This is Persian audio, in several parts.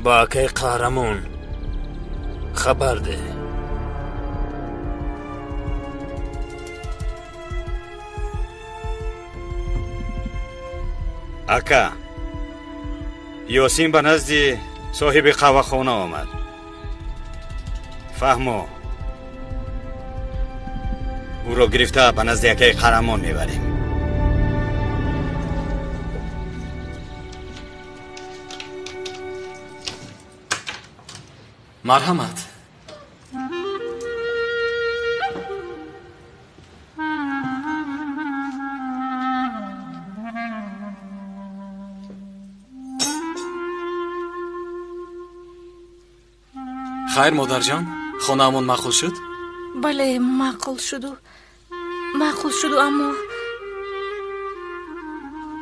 با اکای قهرمان خبر ده. اکا یاسین به نزد صاحب قهوه خانه آمد. فهمو او را گرفته به نزد اکای قهرمان میبریم. مرحمت. خیر مادر جان، خانه‌مون معقول شد؟ بله معقول شد اما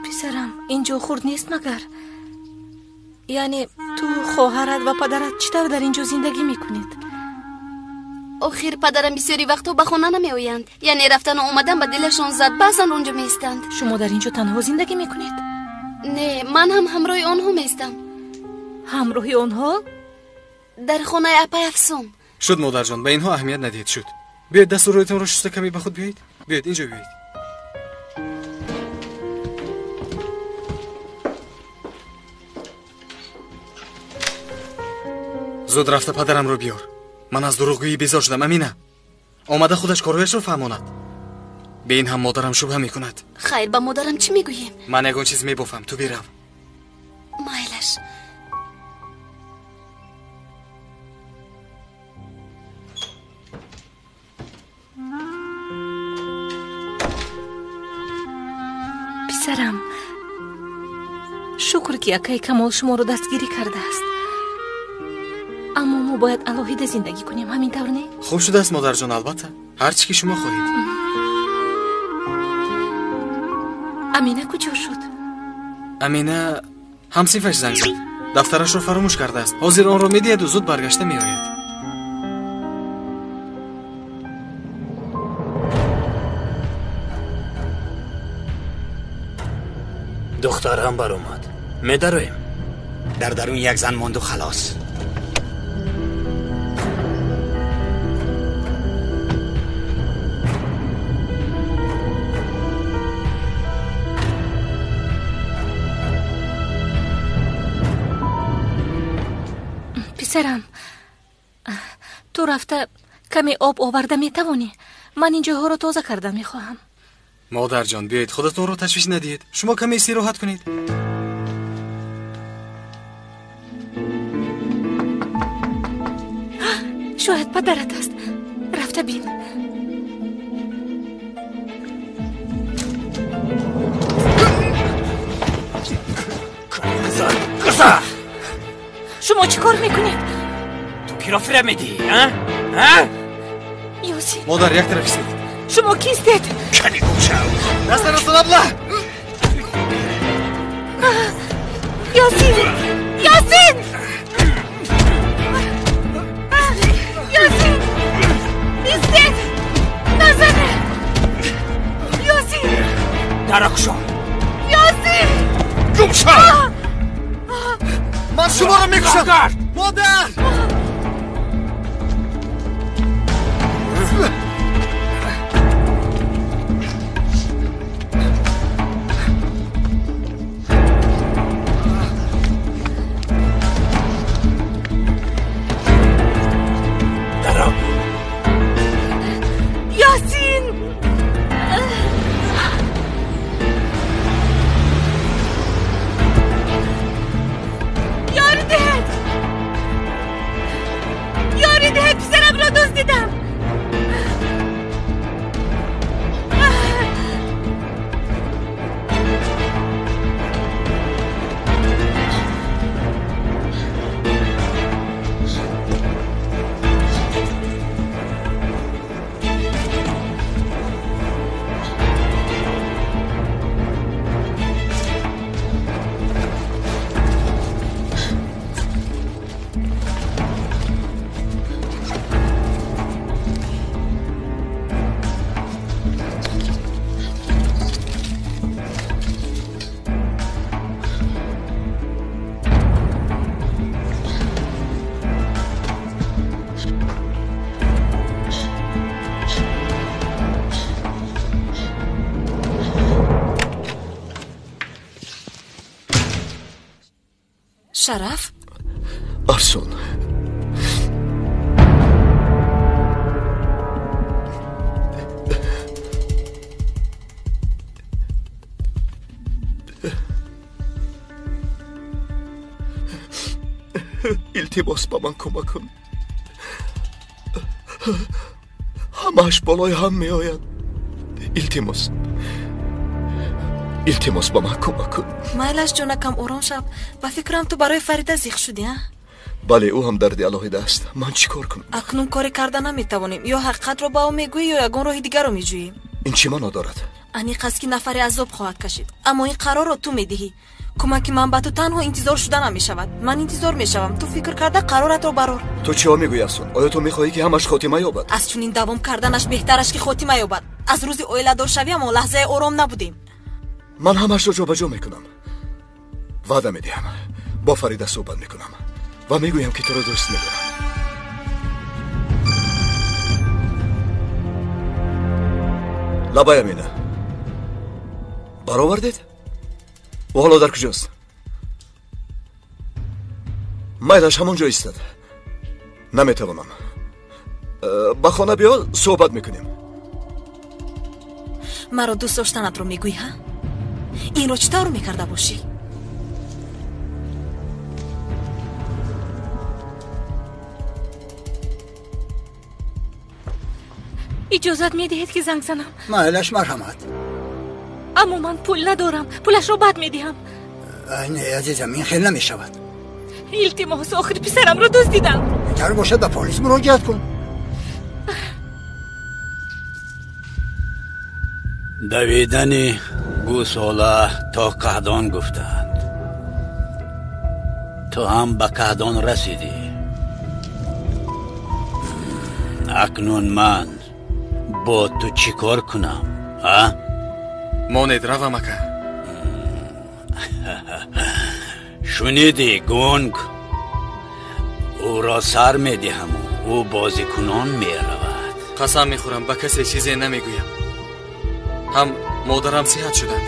پسرم اینجا خورد نیست مگر؟ یعنی تو خواهرت و پدرت چطور در اینجا زندگی میکنید؟ آخر پدرم بسیاری وقتا به خانه نمی آیند، یعنی رفتن و اومدن به دلشون زد، بعضا اونجا میستند. شما در اینجا تنها زندگی میکنید؟ نه، من هم همراه آنها میستم. همراه آنها؟ در خانه اپای افسون. شد مادر جان، به اینها اهمیت ندید. شد بیاید دست و رویتون رو شسته کمی به خود بیایید. بیاید اینجا بیایید. زود رفته پدرم رو بیار. من از دروغگویی بیزار شدم. امینه آمده خودش کارهایش رو فهماند. به این هم مادرم شبهه میکند. خیر به مادرم چی میگوییم؟ من یگان چیز میبافم، تو بیرو. مایلش. پسرم شکر که اکای کمال شما رو دستگیری کرده است، اما ما باید الهیده زندگی کنیم، همین طور نه؟ خوب شده است مادر جان، البته هر چی که شما خواهید. امینه کجا شد؟ امینه همسیفش زنگ زد، دفترش رو فراموش کرده است. حاضر آن رو میدید و زود برگشته میآید. دخترم بر اومد، میدرویم. در درون یک زن ماند و خلاص. پسرم تو رفته کمی آب آورده میتوانی؟ من اینجا ها رو تازه کرده میخواهم. مادر جان بیایید، خودتون رو تشویش ندید. شما کمی استراحت کنید. شاید پدرت است، رفته بین. شما چی کار میکنید؟ تو کی را فهمیدی؟ یاسین مادر یک طرف ایستید. شما کیستید؟ کنی گوشم دست رسول ابله. یاسین یاسین یاسین ایستید، نزنه. یاسین درکشان یاسین گوشم. من شما رو میکشم مادر. شرف؟ افسون التماس با من کمک کن. همش بالای هم می آید. التماس با من کمک کن. مایلش جونکم آرام شب. با فکرم تو برای فریده زیخ شدی ها؟ بله او هم دردی علاقه است. من چی کار کنم؟ اکنون کاری کردن نمیتوانیم. یا حقیقت رو با او میگویی یا یگان راه دیگر رو میجوییم. این چی معنا دارد؟ انی قصد که نفری عذاب خواهد کشید. اما این قرار رو تو میدهی. کمک من به تو تنها انتظار شدن نمی شود. من انتظار می شوم تو فکر کرده قرارت رو برار. تو چی ها میگویی افسون؟ آیا تو میخواهی که همش خاتمه یابد؟ از چنین دوام کردنش بهترش که خاتمه یابد. از روز اویله دار شویم و لحظه آرام نبودیم. من همش رو جابجا میکنم. وعده میدهم با فریده صحبت میکنم و میگویم که تو رو دوست میدارم. لبای امینه برآوردید؟ و حالا در کجاست؟ مایلش همونجا ایستد. نمیتوانم. با خانه بیا صحبت میکنیم. مرا دوست داشتنت رو میگویی ها؟ این رو چطور میکرده باشی؟ اجازت میدهید که زنگ زنم؟ مایلش مرحمت. اما من پول ندارم. پولش رو بعد میدهم. نه عزیزم این خیلی نمیشود. التماس آخر پسرم رو دزدیدن. اگر باشد به پلیس مراجعت کن. دویدن گوساله تا قهدان گفتند. تو هم به قهدان رسیدی. اکنون من با تو چی کار کنم؟ ها؟ ماند روم اکا. شنیدی گونگ؟ او را سر میدهم و او بازی کنان میرود. قسم میخورم به کسی چیزی نمیگویم. هم مادرم صحت شدند.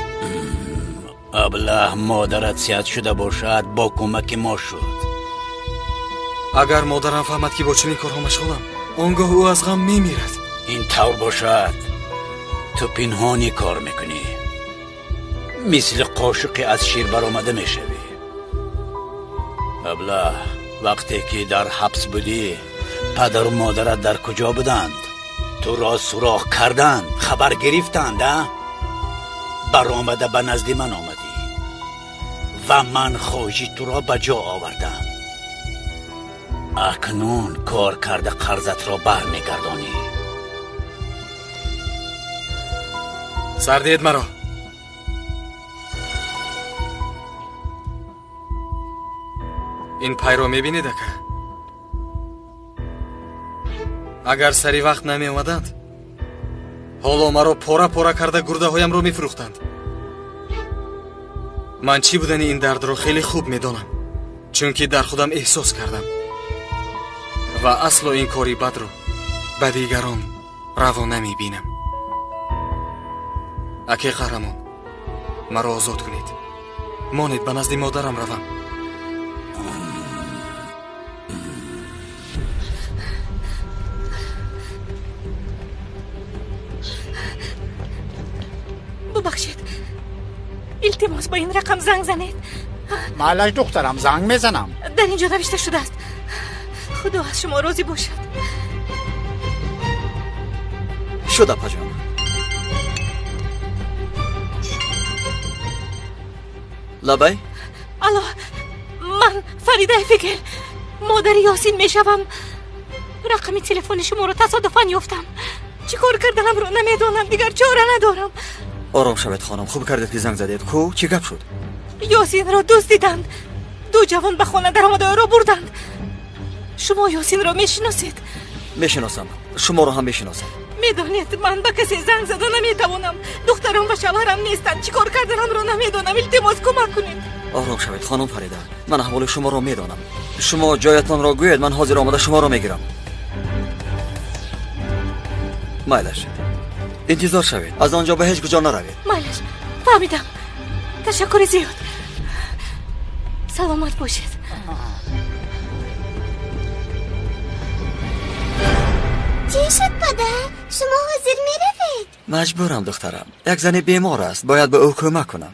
ابله مادرت صحت شده باشد با کمک ما شد. اگر مادرم فهمد که با چنین کارها مشغولم آنگاه او از غم میمیرد. این طور باشد تو پنهانی کار میکنی، مثل قاشقی از شیر برآمده میشوی. ابله وقتی که در حبس بودی پدر و مادرت در کجا بودند؟ تو را سراغ کردند، خبر گرفتند. برآمده به نزد من آمدی و من خواهی تو را به جا آوردم. اکنون کار کرده قرضت را برمیگردانی. سردید مرا. این پای رو میبینید اکا؟ اگر سری وقت نمی اومدند حالا مرا پورا پورا کرده گرده هایم رو میفروختند. من چی بودن این درد رو خیلی خوب میدانم، چون که در خودم احساس کردم و اصلا این کاری بد رو به دیگران روا نمی بینم. اکی قهرمان مرا آزاد کنید. مانید به نزد مادرم روم. ببخشید، التماس با این رقم زنگ زنید. مالش دخترم زنگ میزنم. در اینجا نوشته شده است. خدا از شما راضی باشد. شده پجام. لبای؟ الله، من فریده فکر مادر یاسین میشوم. رقم تلفن شما رو تصادفاً یافتم. چی کار کردنم رو نمیدونم. دیگر چاره ندارم. آرام شوید خانم، خوب کردید که زنگ زدید. کو چی گپ شد؟ یاسین را دزدیدند. دو جوان به خانه در آمده را بردند. شما یاسین را میشناسید؟ میشناسم، شما را هم میشناسم. میدانید من به کسی زنگ زده نمیتوانم. دخترم و شوهرم نیستند. چی کار کردنم را نمیدونم. التماس کمک کنید. آرام شوید خانم فریده، من احوال شما را میدانم. شما جایتان را گوید، من حاضر آمده شما را میگیرم. مایلش انتظار شوید، از آنجا به هیچ کجا نروید. مایلش فهمیدم. تشکر زیاد. سلامت باشید. چی شد پدر؟ شما حاضر میروید؟ مجبورم دخترم، یک زن بیمار است، باید به او کمک کنم.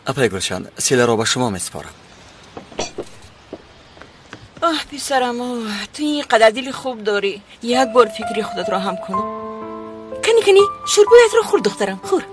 اپای گلشن، سیله را به شما میسپارم. پسرم تو اینقدر دل خوب داری، یک بار فکری خودت را هم کن. کنی شربویت را خور دخترم، خور.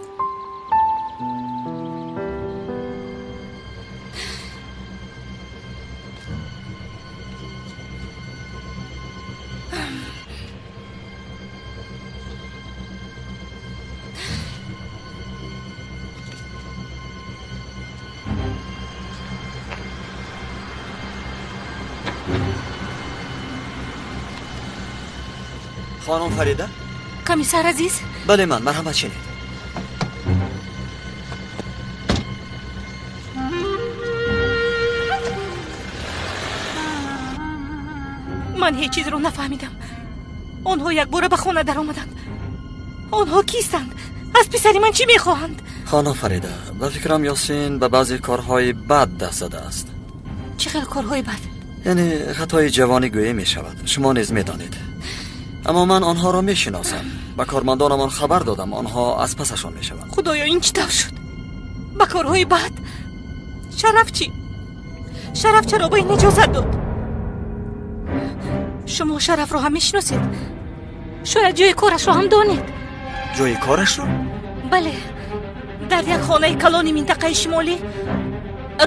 خانم فریده؟ کمیسر عزیز؟ بله من، مرحمت شنید. من هیچ چیز رو نفهمیدم. آنها یک بار به خانه در آمدند. آنها کیستند؟ از پسری من چی میخواهند؟ خانم فریده، به فکرم یاسین به بعضی کارهای بد دست زده است. چه کارهای بد؟ یعنی خطای جوانی گویی می شود. شما نیز می دانید. اما من آنها را می شناسم. به کارمندانمان خبر دادم، آنها از پسشان می شوند. خدایا این چی طور شد؟ به کارهای بد؟ شرف چی؟ شرف چرا با این اجازت داد؟ شما شرف را هم می شناسید؟ شاید جای کارش را هم دانید؟ جای کارش را؟ بله، در یک خانه کلانی منطقه شمالی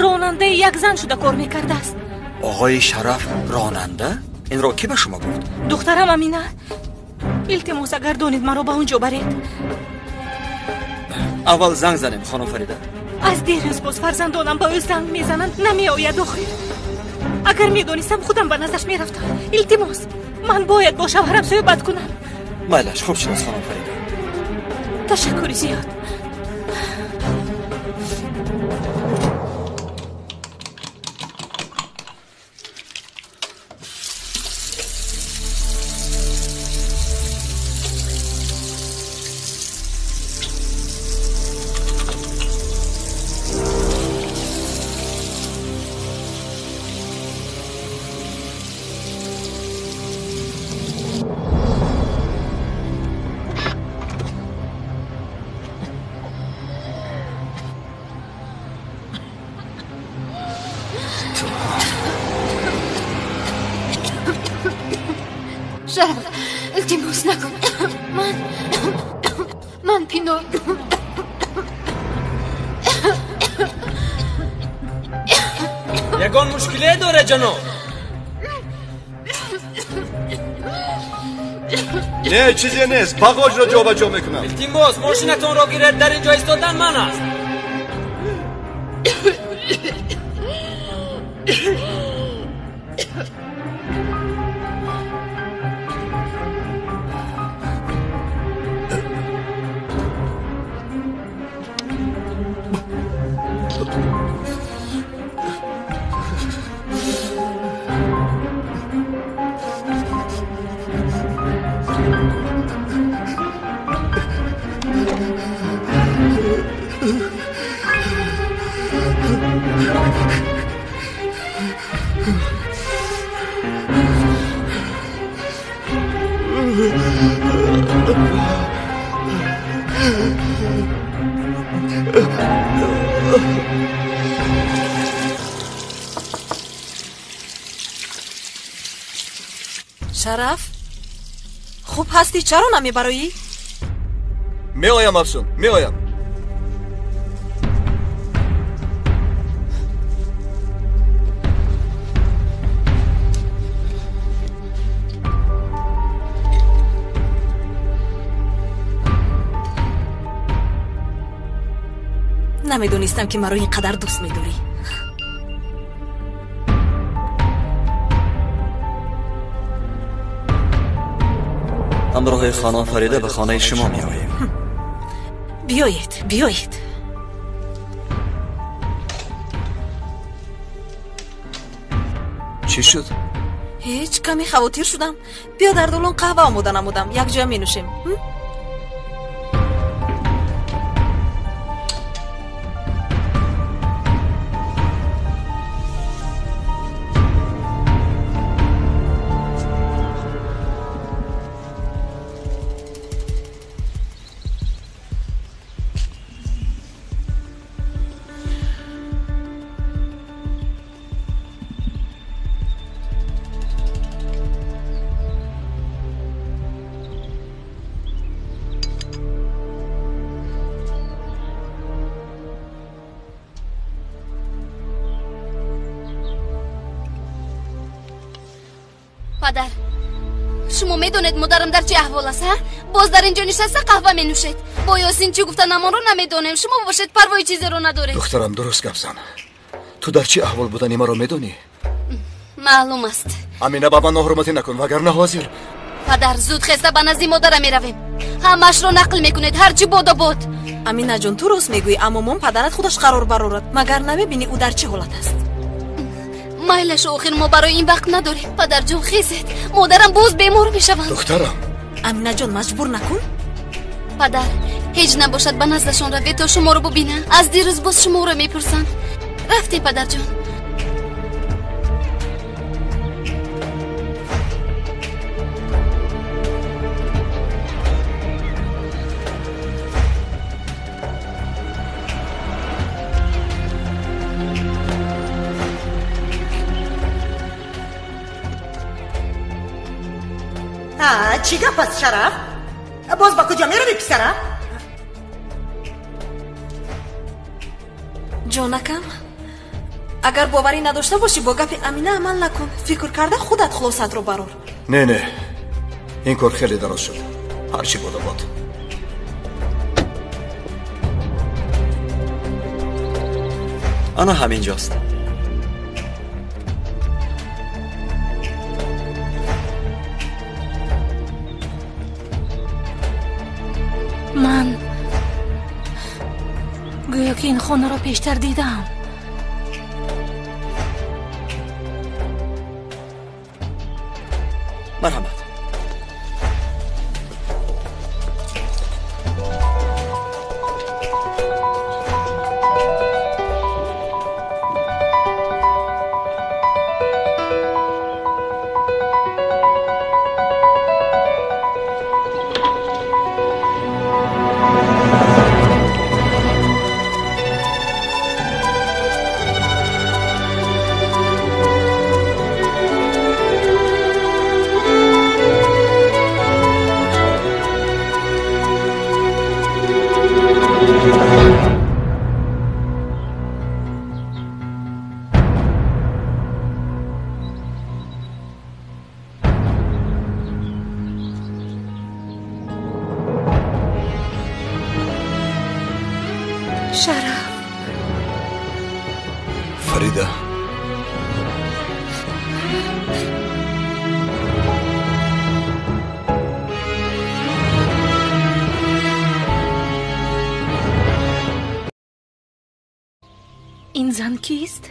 راننده یک زن شده کار می کرده است. آقای شرف راننده؟ این را کی به شما گفت؟ دخترم امینه. التماس اگر دانید مرا به اونجا برید. اول زنگ زنیم خانم فریده. از دیروز باز فرزندانم با او زنگ میزنند نمی آید آخر. اگر میدانستم خودم به نظرش میرفتم. التماس من باید با شوهرم صحبت کنم. مایلش خوب شد خانم فریده. تشکر زیاد. شرف التماس نکن. من پینو یگان مشکلی داره جناب. نه چیزی نیست، باغاج را جا به جا میکنم. التماس ماشینتون را گیرد، در اینجا ایستادن من است. شرف خوب هستی؟ چرا نمیبرایی؟ میآیم افسون، میآیم. نمیدونستم که مرا اینقدر دوست میداری. همراه خانم فریده به خانه شما می آییم. بیایید. چی شد؟ هیچ، کمی خواطیر شدم. بیا در دولون قهوه آماده نمودم، یک جا می نوشیم. پدر شما میدونید مادرم در چه احوال است؟ باز در اینجا نشسته قهوه می نوشید. با یاسین چی گفتن اما رو نمیدونیم. شما باشید پروای چیزی رو ندارید. دخترم درست گپ زن. تو در چه احوال بودنی ما رو میدونی؟ معلوم است. امینه بابا ناحرمتی نکن وگرنه حاضر. پدر زود خسته به نزد مادرم میرویم. همش رو نقل میکنید هرچی بود. امینه جان تو راست میگویی اما مام پدرت خودش قرار برآورد. مگر نمیبینی او در چه حالت است؟ مایلش آخر ما برای این وقت نداریم. پدر جون خیزید مادرم باز بیمار میشوند. دخترم امینه جان مجبور نکن. پدر هیچ نباشد به نزدشان روید تا شما رو ببینن. از دیروز باز شما رو میپرسند. رفتی پدر جان؟ چی گپ است شرف؟ باز با کجا میروی پسرم؟ جانکم اگر باوری نداشته باشی با گپ امینه عمل نکن. فکر کرده خودت خلاصت رو برار. نه این کار خیلی دراز شد. هرچی بود باد. آنا همینجاست. من گویا که این خانه را پیشتر دیدم. مرحمت. شرف فریده این زن کیست؟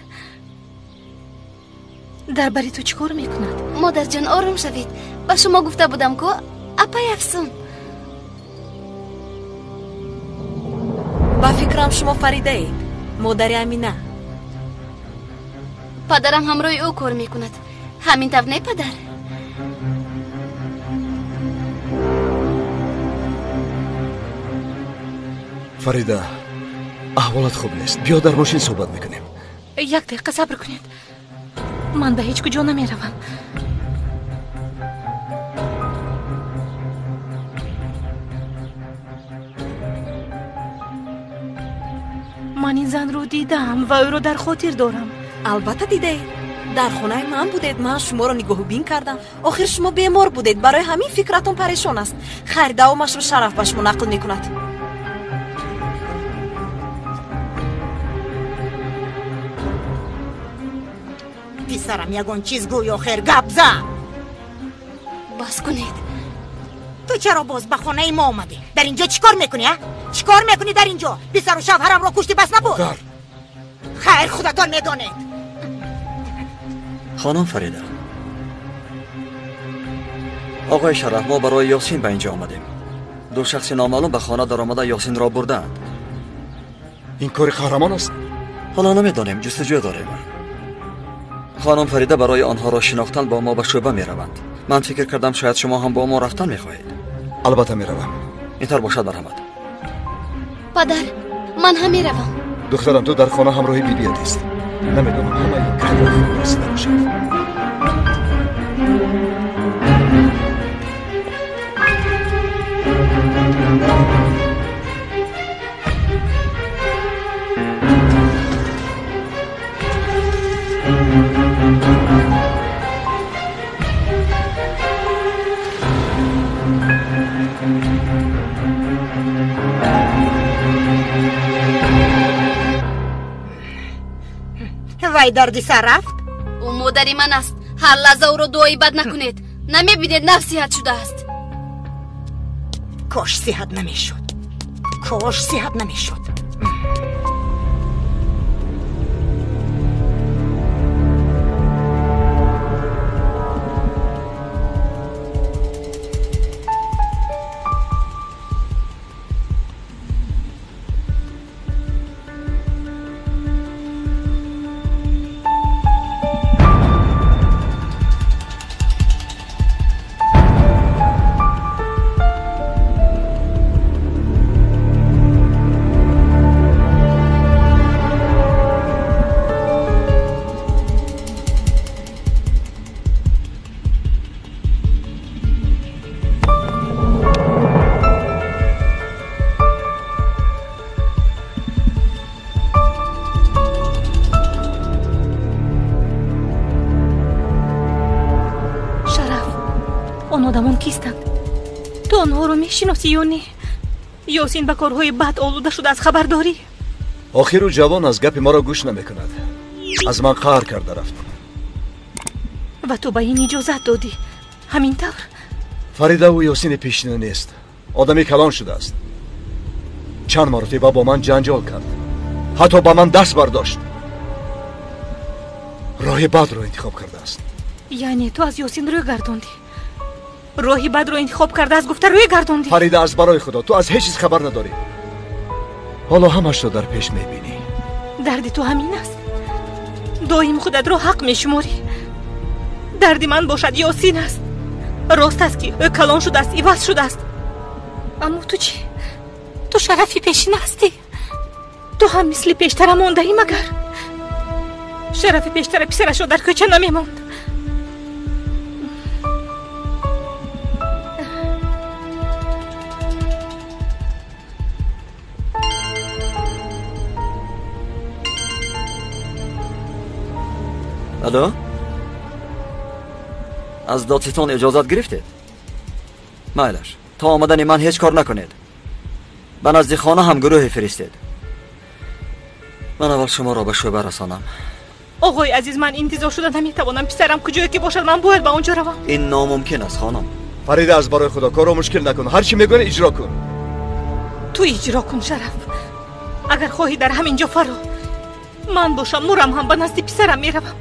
درباره تو چیکار میکند؟ مادر جان آروم شوید. با شما گفته بودم که اپای افسون. با فکرم شما فریده اید مادر امینه. پدرم همراه او کار میکند. همین طور نه پدر؟ فریده احوالت خوب نیست. بیا در ماشین صحبت میکنیم. یک دقیقه صبر کنید. من به هیچ کجا نمیروم. من این زن رو دیدم و او رو در خاطر دارم. البته دیده. در خونه من بودید. من شما رو نگاه بین کردم. آخر شما بیمار بودید. برای همین فکرتون پریشان است. خیر دوامش رو شرف به شما نقل میکند. پسرم یگون چیز گوی آخر گپ زن. بس کنید. تو چرا باز به خانه ما آمدی؟ در اینجا چیکار میکنی؟ چیکار میکنی در اینجا؟ پسر و شوهرم را کشتی بس نبود؟ خیر خودتان میدانید. خانم فریده آقای شرف ما برای یاسین به اینجا آمدیم. دو شخص نامعلوم به خانه در آمده یاسین را بردند. این کار قهرمان است؟ حالا نمیدانیم. جستجو داریم. خانم فریده برای آنها را شناختن با ما به شعبه می روند. من فکر کردم شاید شما هم با ما رفتن می خواهید. البته می روم. اینطور باشد مرحمت. پدر من هم می روم. دخترم تو در خانه همراهی بی‌بی‌ات است. نمیدونم همه این کار را رسیده باشد. وای دردی سر رفت؟ او مادری من است. هر لحظه او رو دعایی بد نکنید. نمیبینید نفسیت شده است. کاش صحت نمیشد. کاش صحت نمیشد. آدمان کیستند؟ تو آنها رو میشناسی یا نه؟ یاسین به کارهای بد آلوده شده از خبر داری؟ آخر او جوان از گپ ما را گوش نمیکند. از من قهر کرده رفت. و تو به این اجازت دادی؟ همین طور؟ فریده و یاسین پیشینه نیست. آدمی کلان شده است. چند مرتبه با من جنجال کرد. حتی با من دست برداشت. راه بد رو انتخاب کرده است. یعنی تو از یاسین روی گرداندی؟ راهی بد رو انتخاب کرده از گفته روی گرداندی؟ فریده از برای خدا تو از هیچ چیز خبر نداری. حالا همش رو در پیش میبینی. درد تو همین است. دایم خودت رو حق میشماری. درد من باشد یاسین است. راست است که او کلان شده است، عوض شده است. اما تو چی؟ تو شرفی پیشین هستی. تو هم مثل پیشتر مانده ای مگر؟ شرف پیشتر پسرش رو در کوچه نمیماند. الو؟ از دادستان اجازت گرفتید؟ مایلش تا آمدن من هیچ کار نکنید. به نزد خانه هم گروه فرستید. من اول شما را به شعبه رسانم. آقای عزیز، من انتظار شده نمیتوانم. پسرم کجایی که باشد من باید به اونجا روم. این ناممکن است خانم. فریده از برای خدا کارو مشکل نکن. هر چی میگن اجرا کن. تو اجرا کن شرف. اگر خواهی در همینجا فرا من باشم، مرم هم به نزد پسرم میروم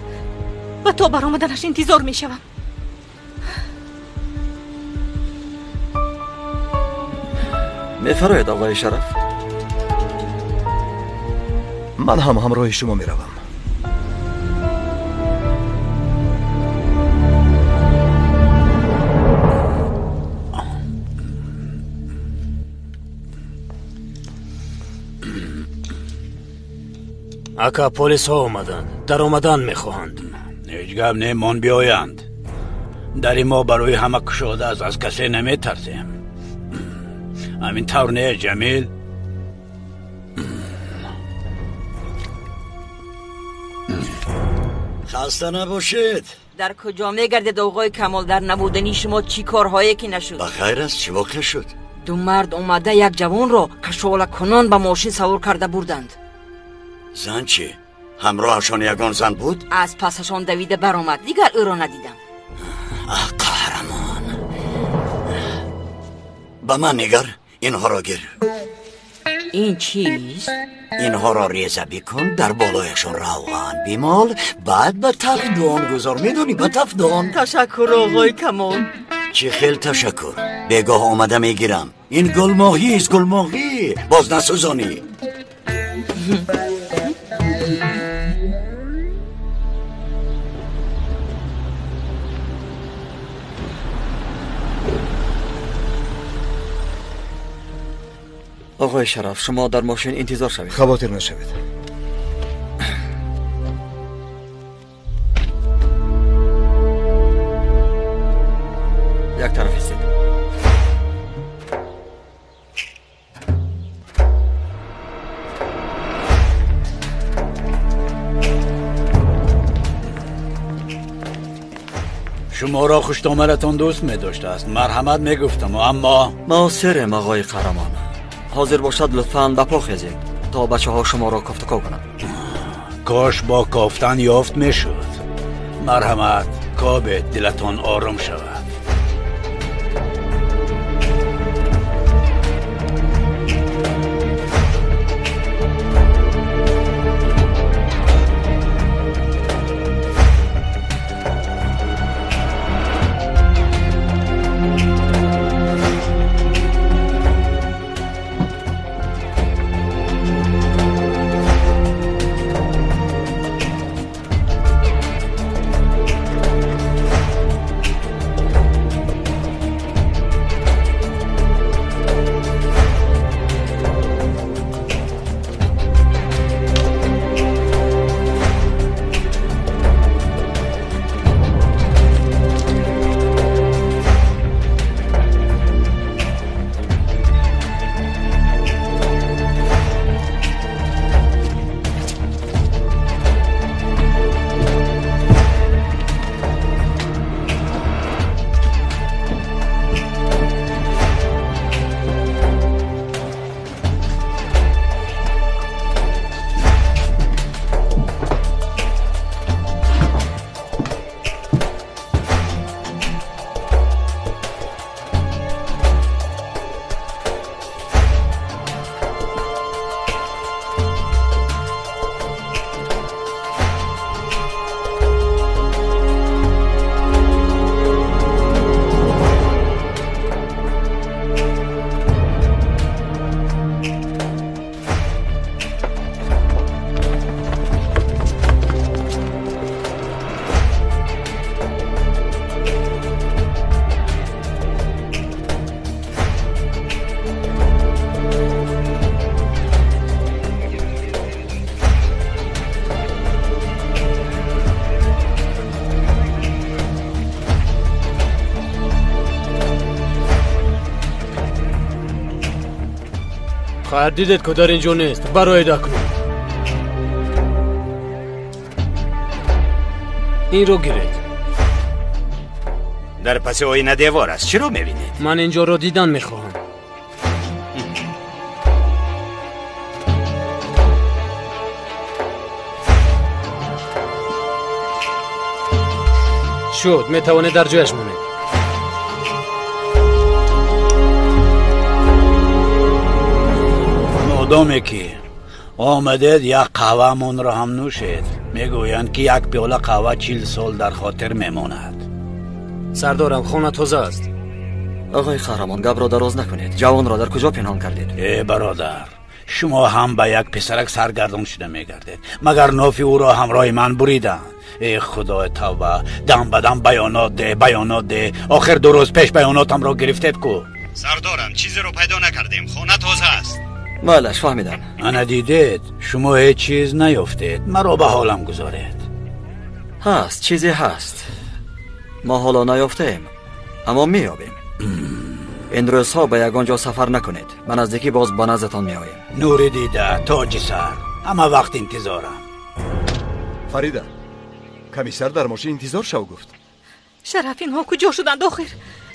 و تا برآمدنش انتظار میشوم. میفرمایید آقای شرف؟ من هم همراه شما میروم. اکا پلیس ها آمدن. در آمدن میخواهند. هیچ گپ نمان بیایند. در ما برای همه کشاده از کسی نمیترسیم. همین طور نه جمیل؟ خسته نباشید. در کجا میگردید آقای کمال؟ در نبودنی شما چی کارهایی که نشد؟ بخیر است. چی واقع شد؟ دو مرد اومده یک جوان را کشاله کنان به ماشین سوار کرده بردند. زن چی؟ همراهشان یگان زن بود؟ از پسشان دویده برآمد. دیگر او را ندیدم. قهرمان. به من نگر. اینها را گیر. این چیست؟ اینها را ریزه بکن. در بالایشان روغن بیمال. بعد به تفدان گذار. میدونی به تفدان. تشکر آقای کمال. چی خیل تشکر. بگاه آمده میگیرم. این گل ماهی است. گل ماهی. باز نسوزانی. آقای شرف شما در ماشین انتظار شوید. خواطر نشوید. یک طرف ایستید. شما را خوش آمدتان دوست می داشته است. مرحمت می گفتم اما ما سرم آقای قهرمان. حاضر باشد لطفاً به پا خیزید تا بچه ها شما را کفتکا کنند. کاش با کافتن یافت میشد. مرحمت کابه دلتان آرام شود. خواهر دیدت که در اینجا نیست. برای دکنون این رو گیرید. در پس آینه دیوار است. چرا میبینید؟ من اینجا رو دیدن میخواهم. شد میتوانه در جایش مونه. مادامی که آمدید یک قهوه من را هم نوشید. میگویند که یک پیاله قهوه 40 سال در خاطر میماند. سردارم خانه تازه است. آقای قهرمان گپ را دراز نکنید. جوان را در کجا پنهان کردید؟ ای برادر، شما هم به یک پسرک سرگردان شده میگردید. مگر نافی او را همراه من بریدند؟ ای خدا توبه، دم به دم بیانات ده. آخر 2 روز پیش بیاناتم را گرفتید کو. سردارم چیزی رو پیدا نکردیم. خانه تازه است. مالش فهمیدم. انا دیدید شما هیچ چیز نیافتید. مرا به حالم گذارید. هست، چیزی هست. ما حالا نیافتیم اما میابیم. این روزها به یگان جا سفر نکنید. من نزدیکی باز با نزدتان میآیم. نوری دیده تاج سر، همه وقت انتظارم. فریده، کمیسر در ماشین انتظار شو گفت. شرف اینها کجا شدند آخر؟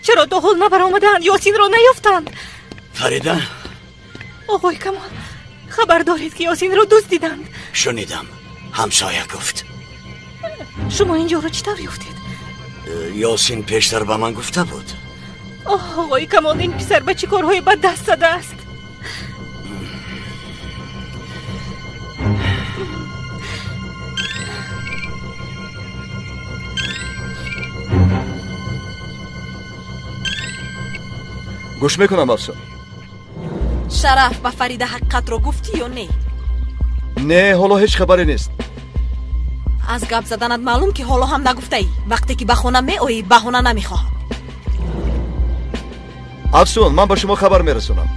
چرا دو حال نبر آمدند؟ یاسین را نیافتند. فریده، آقای کمال خبر دارید که یاسین را دزدیدند؟ شنیدم، همسایه گفت. شما اینجا را چطور یافتید؟ یاسین پیشتر به من گفته بود. آقای کمال این پسر به چه کارهای بد دست زده است؟ گوش میکنم افسر. شرف با فریده حقیقت رو گفتی یا نه؟ نه، حالا هیچ خبری نیست. از گپ زدنت معلوم که حالا هم نگفته ای. وقتی که به خونه می آیی بهانه نمیخواهم. افسون، من به شما خبر میرسونم.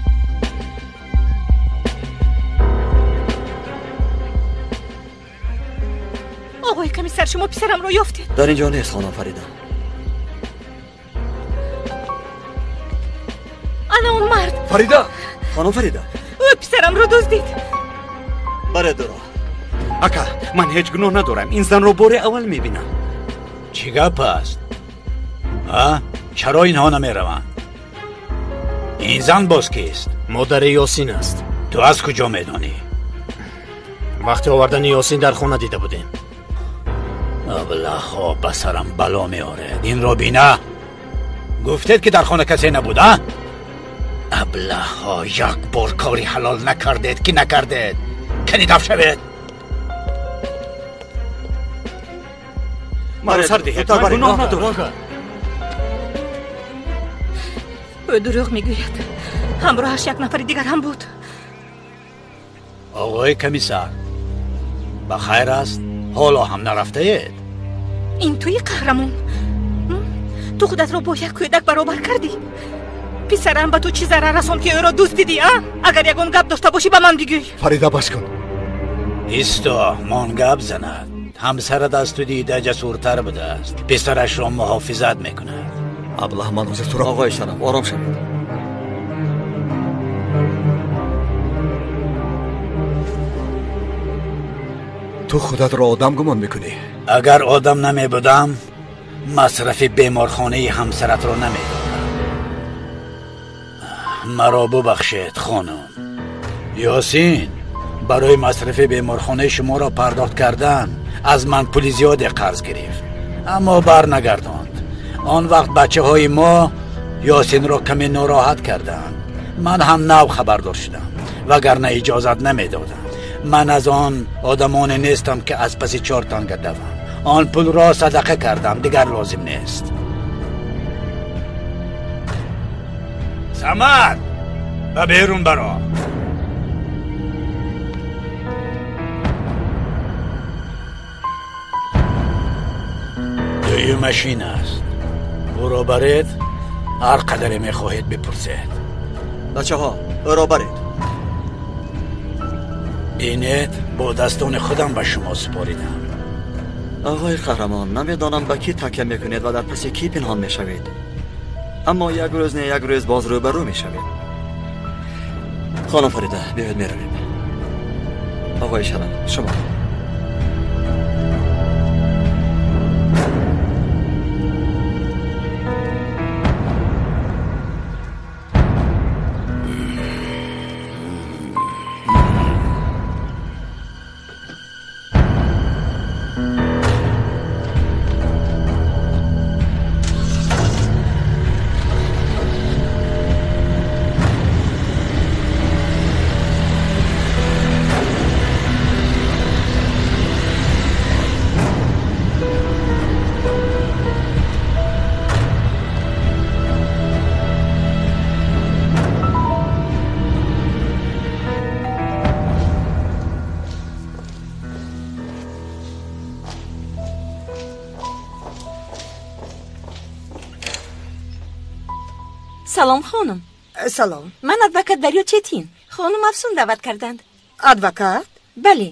آقای کمیسر شما پسرم رو یافتید؟ در اینجا نیست خانم فریده. انا اون مرد. فریده، خانم فریده، او پسرم رو دزدید. برادر اکا، من هیچ گناه ندارم. این زن رو بار اول میبینم. چی گپ است؟ چرا اینها نمیروند؟ این زن باز کیست؟ مادر یاسین است. تو از کجا میدانی؟ وقتی آوردن یاسین در خونه دیده بودیم. ابله به سرم بلا میاره. این رو بینه گفتید که در خانه کسی نبود ها؟ ابله یک بار کاری حلال نکردید که نکردید. کنی دف شوید. مرا سر دهید. من گناه ندارم. او دروغ میگوید. همراهش یک نفر دیگر هم بود. آقای کمیسر بخیر است؟ حالا هم نرفته اید؟ این توی قهرمان. تو خودت را با یک کودک برابر کردی. پسرم به تو چی ضرر رساند که او را دوست دیدی؟ اگر یگان گپ داشته باشی به من بگوی. فریده بس کن. ایستا من گپ زند. همسرت از تو دیده جسورتر بوده است. پسرش را محافظت میکند. ابله من حضور تو را. آقای شرف آرام شوید. تو خودت را آدم گمان میکنی؟ اگر آدم نمی بودم مصرف بیمارخانه همسرت را نمی دادم. مرا ببخشید خانم. یاسین برای مصرف بیمارخانه شما را پرداخت کردن از من پول زیاد قرض گرفت، اما بر نگرداند. آن وقت بچه های ما یاسین را کمی ناراحت کردند. من هم نو خبردار شدم وگرنه اجازت نمی دادم. من از آن آدمان نیستم که از پس 4 تانگه دوم. آن پول را صدقه کردم، دیگر لازم نیست. سمر و بیرون برا. دوی ماشین است. او را برید هر قدر می خواهید بپرسید. بچه ها او را برید. اینت با دستان خودم به شما سپاریدم. آقای قهرمان نمیدانم به کی تکیه میکنید و در پس کی پنهان میشوید، اما یک روز نه یک روز باز روبرو میشوید. خانم فریده بیاید میرویم. آقای شرف شما. سلام خانم. سلام. من ادوکات دریا چتین. خانم افسون دعوت کردند. ادوکات؟ بله.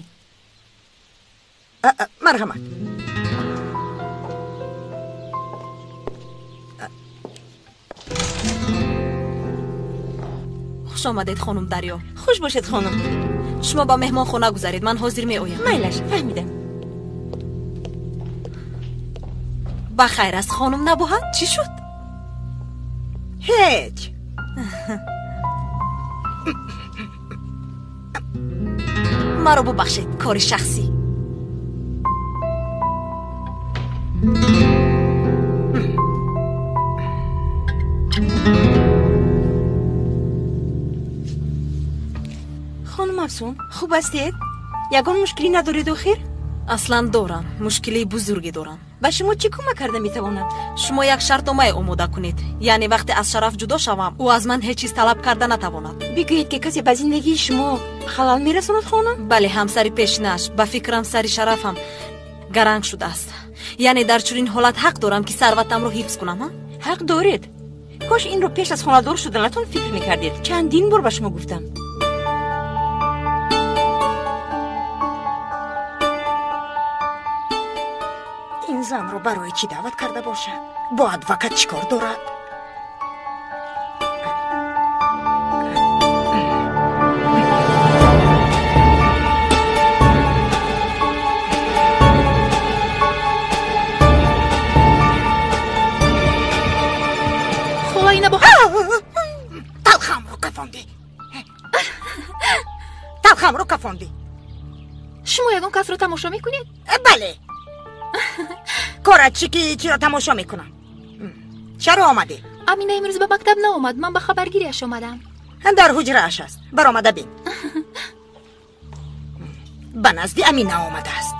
مرحمت. خوش آمدید خانم دریا. خوش باشید خانم. شما با مهمان خونه گذارید، من حاضر می آیم. میلش فهمیدم. بخیر است خانم نبوهد؟ چی شد؟ هیچ. مرا ببخشید، کار شخصی. خانم افسون خوب هستید؟ یگان مشکلی ندارید آخر؟ اصلا دارم، مشکلی بزرگی دارم. با شما چی کمک کرده میتوانم؟ شما یک شرط مای آماده کنید، یعنی وقتی از شرف جدا شوم او از من هیچ چیز طلب کرده نتواند. بگویید که کسی به زندگی شما خلل میرساند خانم؟ بله، همسر پیشینش به فکرم سری شرفم گرنگ شده است. یعنی در چنین حالت حق دارم که ثروتم رو حفظ کنم. ها؟ حق دارید. کاش این رو پیش از خانه‌دار شدنتون فکر میکردید. چندین بار به شما گفتم. این زن رو برای چی دعوت کرده باشه؟ با ادوکات چیکار دارد؟ خلایی نبا. تلخم رو کفاندی. تلخم رو کفاندی. تماشا میکنید؟ بله. کارت چی که چی را تماشا میکنم؟ چرا آمده؟ امینه امروز به مکتب نآمد. من به خبرگیریش آمدم. در حجره اش است. برآمده بین. به نزد امینه آمده است.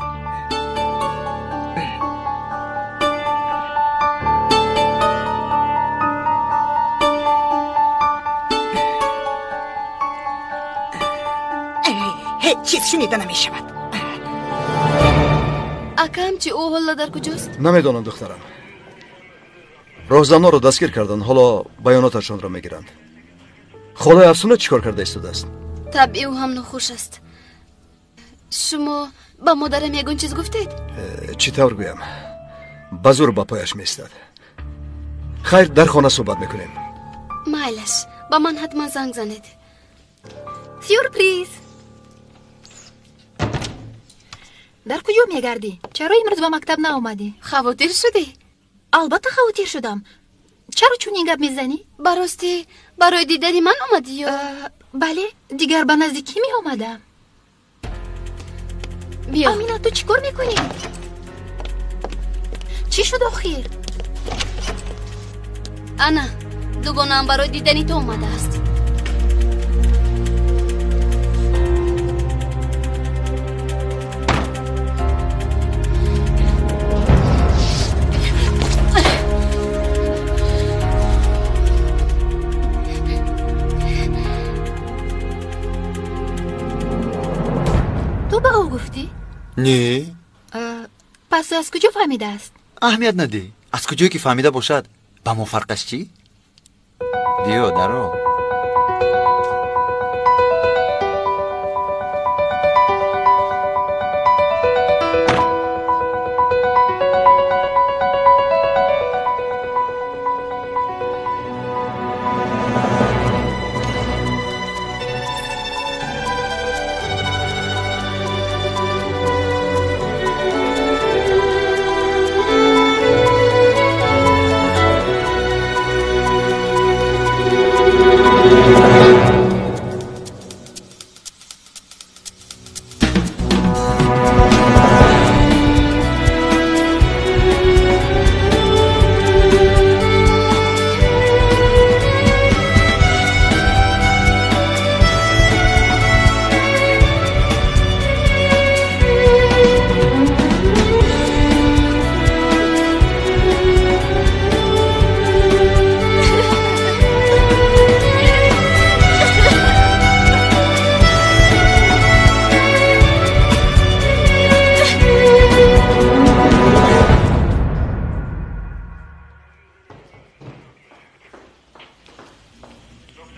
هیچ چیز شنیده نمی شود. اکم چی او حالا در کجاست؟ نمیدانم دخترم. روزنامه رو دستگیر کردن، حالا بیاناتشان را میگیرند. خدای افسونه چیکار کرده ایستاده است؟ طبعی او هم نخوش است. شما با مادرم یگون چیز گفتید؟ چی طور گویم؟ بزور با پایش میستد. خیر در خانه صحبت میکنیم. مایلش با من حتما زنگ زنید. سورپریز. در کجا میگردی؟ چرا امروز به مکتب نآمدی؟ خواطر شدی؟ البته خواطر شدم. چرا چون این گپ میزنی؟ براستی برای دیدن من آمدی یا؟ بله، دیگر به نزدیکی می آمدم. بیا. امینه تو چیکار میکنی؟ چی شد آخر؟ انا دوگانم برای دیدنی تو آمده است. تو به او گفتی؟ نه. پس از کجا فهمیده است؟ اهمیت ندی. از کجایی که فهمیده باشد با ما فرقش چی؟ دیو درو.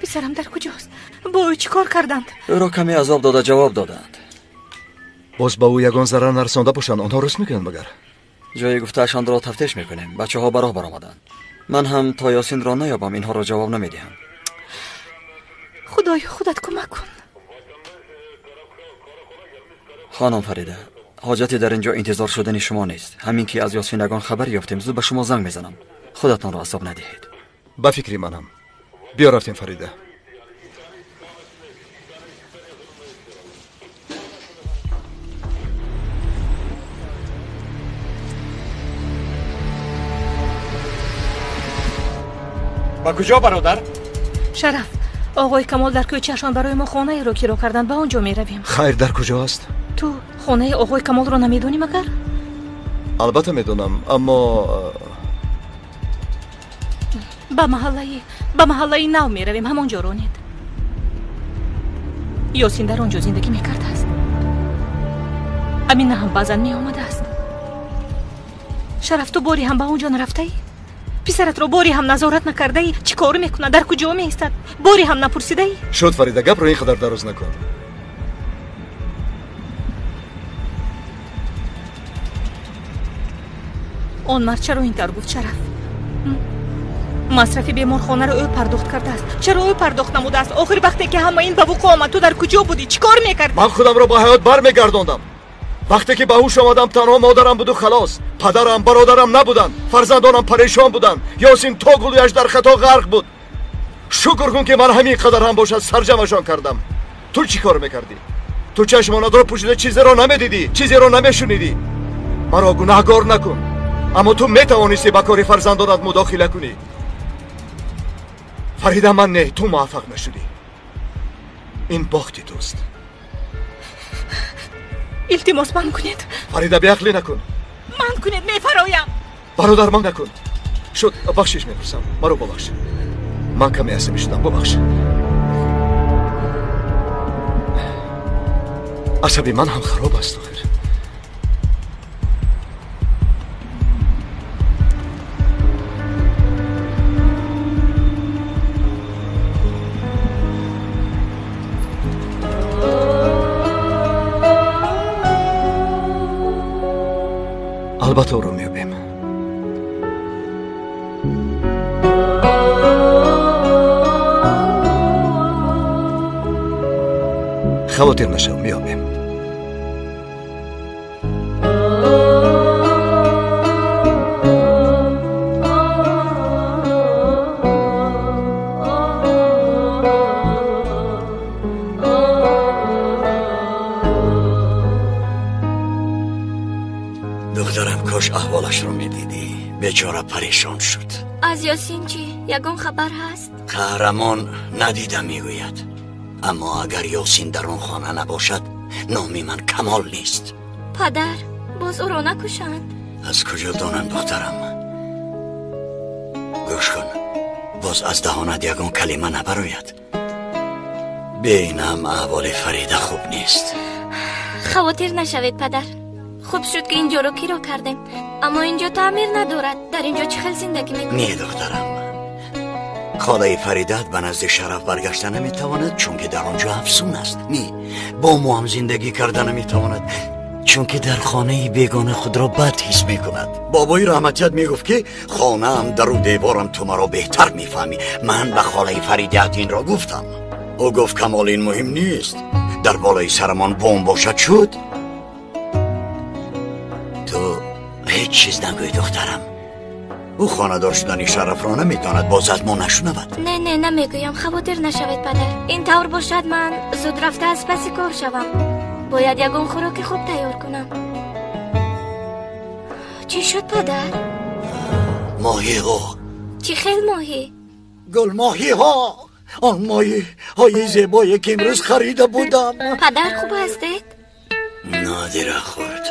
پسرم در کجاست؟ با او چی کار کردند؟ او را کمی عذاب داده جواب دادند. باز با او یگان ضرر نرسانده باشند آنها رسم میکنند مگر؟ جای گفتهشان را تفتیش میکنیم. بچه ها براه برآمدند. من هم تا یاسین را نیابم اینها را جواب نمیدهم. خدای خودت کمک کن. خانم فریده، حاجتی در اینجا انتظار شدن شما نیست. همین که از یاسین یگان خبر یافتیم زود به شما زنگ میزنم. خودتان را عذاب ندهید. با فکری منم. بیا رفتیم فریده. با کجا برادر؟ شرف، آقای کمال در کوچه‌شان برای ما خانه ای رو کرو کردن، به آنجا می رویم. خیر در کجا است؟ تو خانه آقای کمال رو نمیدونی مگر؟ البته میدونم اما به محله نو می رویم، همونجا رو نید. یاسین در آنجا زندگی می کرده است. امینه هم بعضن می آمده است. شرف تو باری هم به اونجا نرفته ای؟ پسرت رو باری هم نظارت نکرده ای؟ چی کار میکنه؟ در کجا می ایستد؟ باری هم نپرسیده ای؟ شد فریده، گپ رو اینقدر دراز نکن. اون مرد چرا اینطور گفت شرف؟ مصرف بیمارخانه رو او پرداخت کرده است. چرا او پرداخت نموده است؟ آخر وقتی که همه این به وقوع آمد تو در کجا بودی؟ چی کار میکردی؟ من خودم رو با حیات برمیگرداندم. وقتی که به هوش آمدم تنها مادرم بود و خلاص. پدرم برادرم نبودن، فرزندانم پریشان بودن. یاسین تا گلویش در خطا غرق بود. شکر کن که من همین قدر هم باشد سرجمشان کردم. تو چی کار میکردی؟ تو چشمانت را پوشیده چیزی را نمیدیدی، چیزی را نمیشنیدی. مرا گناهگار نکن، اما تو میتوانستی به کار فرزندانت مداخله کنی. فریده من نه، تو موفق نشدی. این باختی توست. التماس من کنید. فریده بیعقلی نکن. من کنید میفرایم. برادر من نکن. شد بخشش میپرسم، مرا ببخش. من کمی عصبی شدم، ببخش. عصبی من هم خراب است آخر. البته او رو میابیم. خواطر نشو، میابیم. دخترم کاش احوالش رو میدیدی. بیچاره پریشان شد. از یاسین چی؟ یگان خبر هست؟ قهرمان ندیدم میگوید، اما اگر یاسین در اون خانه نباشد نامی من کمال نیست. پدر باز او را نکشند؟ از کجا دانم دخترم؟ گوش کن، باز از دهانت یگان کلمه نبراید. بینم احوال فریده خوب نیست. خواطر نشوید پدر. خوب شد که اینجا رو کرا کردیم، اما اینجا تعمیر ندارد. در اینجا چه خیل زندگی میکنیم؟ نه دخترم، خاله فریدت به نزد شرف برگشته نمیتواند چون که در آنجا افسون است. نه، با ما هم زندگی کرده نمیتواند چون که در خانه بیگانه خود را بد حس میکند. بابای رحمتیت میگفت که خانه هم در و دیوارم تو مرا بهتر میفهمی. من به خاله فریدت این را گفتم. او گفت کمال این مهم نیست، در بالای سرمان بوم باشد شد. تو هیچ چیز نگوی دخترم. او خاندار شدنی شرف را نمیداند، باز از ما نشنود. نه نمیگویم، خواطر نشوید پدر. این طور باشد من زود رفته از پس کار شوم. باید یگان خوراک خوب تیار کنم. چی شد پدر؟ ماهی ها. چی خیل ماهی؟ گل ماهی ها، آن ماهی های زیبایی که امروز خریده بودم. پدر خوب هستید؟ نادره خورد.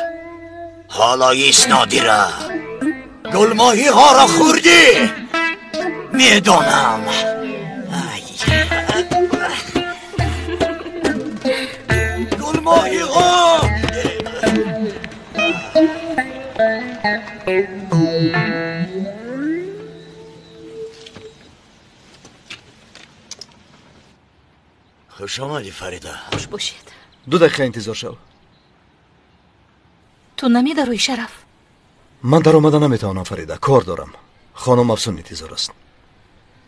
حالا ایست نادره. گل ماهی ها را خوردی؟ میدانم. گل ماهی ها. خوش آمدی فریده. خوش باشید. 2 دقیقه انتظار شو. تو نمیده روی شرف؟ من در آمده نمیتوانم فریده، کار دارم. خانم افسون انتظار است.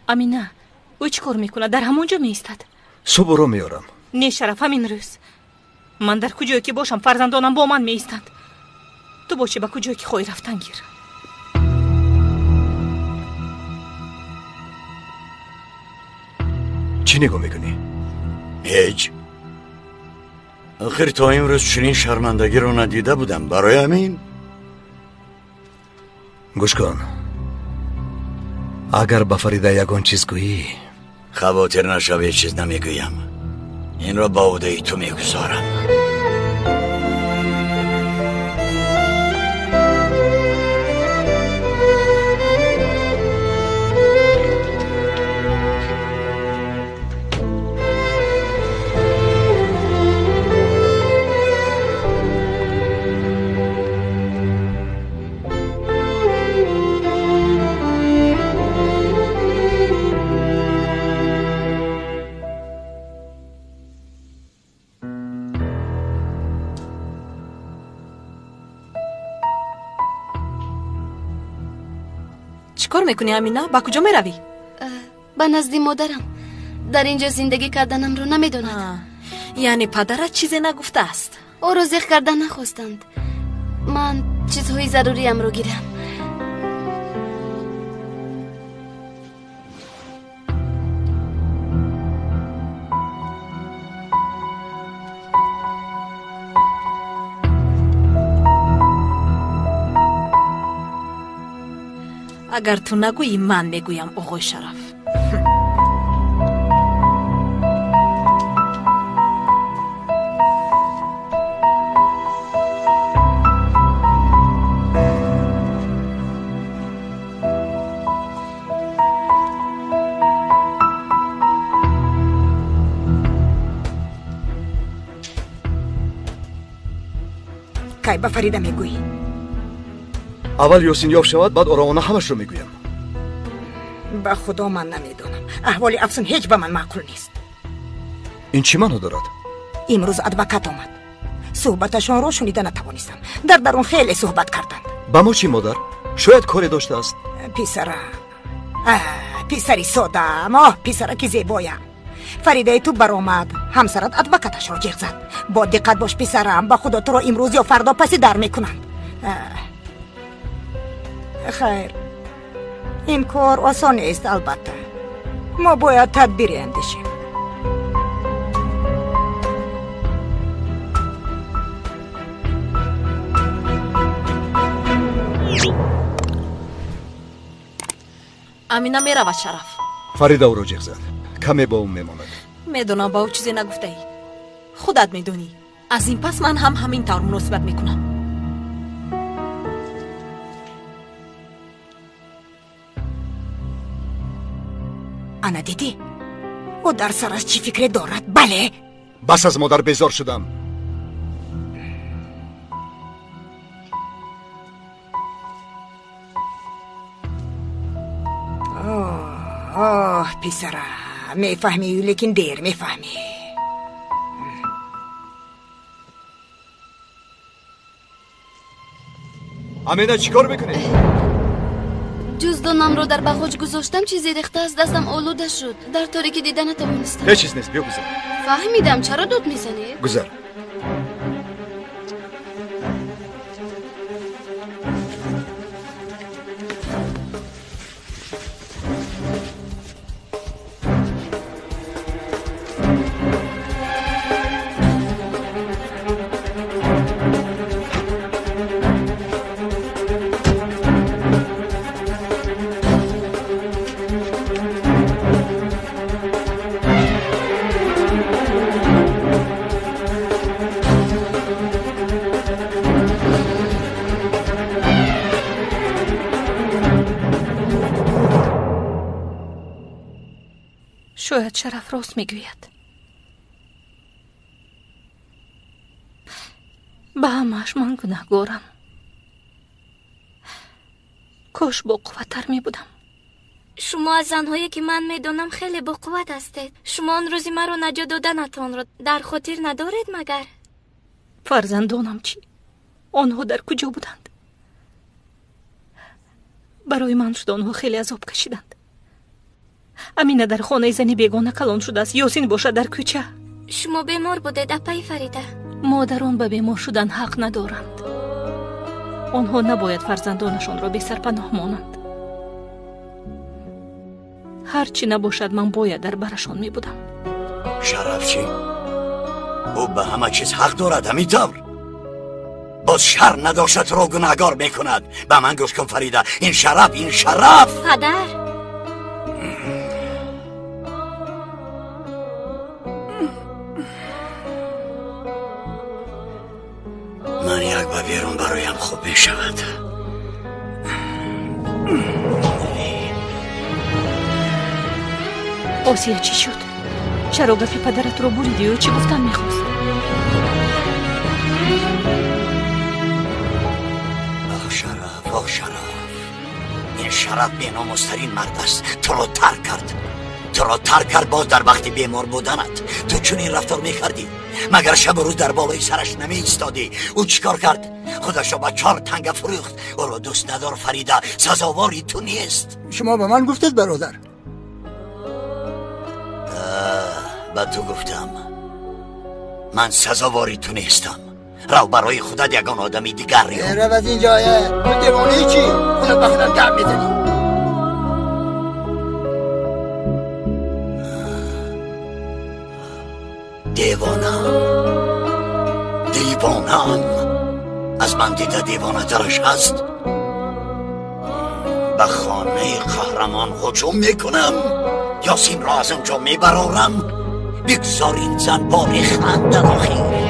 امینه، او چی کار میکنه؟ در همونجا میستد. صبح رو میارم. نه شرف، همین روز من در کجایی که باشم فرزندانم با من میستند. تو باشی به کجایی که خواهی رفتن گیر. چی نگاه میکنی؟ هیچ. آخر تا امروز چنین شرمندگی رو ندیده بودم. برای همین گوش کن، اگر به فریده یگان چیز گویی خواطر نشو، هیچ چیز نمیگویم. این را با عهده تو میگذارم. چیکار میکنی امینه؟ با کجا میروی؟ به نزد مادرم. در اینجا زندگی کردنم رو نمیدونم. یعنی پدرت چیزی نگفته است؟ او رو زیخ کردن نخواستند. من چیزهای ضروریم رو گیرم. اگر تو نگویی من میگویم آقای شرف. کی به فریده میگویی؟ اول یاسین یاف شود بعد آرامانه همش رو میگویم. به خدا من نمیدونم. احوال افسون هیچ به من معقول نیست. این چی معنی دارد؟ امروز ادوکات آمد. صحبتشان رو شنیده نتوانستم. در درون خیلی صحبت کردند. با ما چی مادر؟ شاید کاری داشته است. پسری ساده اما پسره که زیبایم. فریده تو برآمد، همسرت ادوکاتش را جیغ زد. با دقت باش پسرم، با خدا تو را امروز یا فردا پسی در میکنند. خیر، این کار آسان است. البته ما باید تدبیر اندیشیم. امینه میرود شرف. فریده او را جیغ زد. کمی با اون میماند. میدونم با او چیزی نگفته ای. خودت میدونی. از این پس من هم همین طور مناسبت میکنم. انا دیدی؟ او در سرش چی فکر دارد؟ بله؟ بس از مادر بیزار شدم. پسرم میفهمی لیکن دیر میفهمی. امینه چیکار میکنی؟ جزدانم رو در بخوج گذاشتم، چیزی ریخته از دستم آلوده شد. در تاریکی دیدن نتوانستم. هیچ چیز نیست، بیا گذر. فهمیدم، چرا داد میزنی؟ گذر. شاید شرف راست میگوید. به همش من گناهگارم. کاش با قوت‌تر می بودم. شما از زنهایی که من میدونم خیلی با قوت هستید. شما آن روزی مرا نجات دادنتان را در خاطر ندارید مگر؟ فرزندانم چی؟ آنها در کجا بودند؟ برای من شد آنها خیلی عذاب کشیدند. امینه در خانه زنی بیگانه کلان شده است. یاسین باشد در کوچه. شما بیمار بودید اپای فریده. مادران به بیمار شدن حق ندارند. آنها نباید فرزندانشان را بی سرپناه مانند. هرچی نباشد من باید در برشان می بودم. شرف چی؟ او به همه چیز حق دارد همینطور. باز شر نداشت را گناهگار میکند. به من گوش کن فریده، این شرف پدر. من یک با بیرون برایم خوب می شود. آسیا چی شد؟ چرا گفی پدرت رو بریدی و چی گفتن میخواست؟ آخ شرف این شرف بی‌ناموسترین مرد است. تو رو ترک کرد باز در وقت بیمار بودنت. تو چون این رفتار میکردی؟ مگر شب و روز در بالای سرش نمی ایستادی؟ او چیکار کرد؟ خودش را با 4 تنگ فروخت. او را دوست ندار فریده، سزاواری تو نیست. شما به من گفتید برادر؟ به تو گفتم من سزاواری تو نیستم. رو برای خودت یگان آدمی دیگر یا رو از این جایه. تو دیوانه چی؟ خودت به خودت گرم میزنی. دیوانم از من دیده دیوانه ترش هست. به خانه قهرمان هجوم میکنم، یاسین را از اونجا میبرارم. بگذارین زن باری خندن آخیر.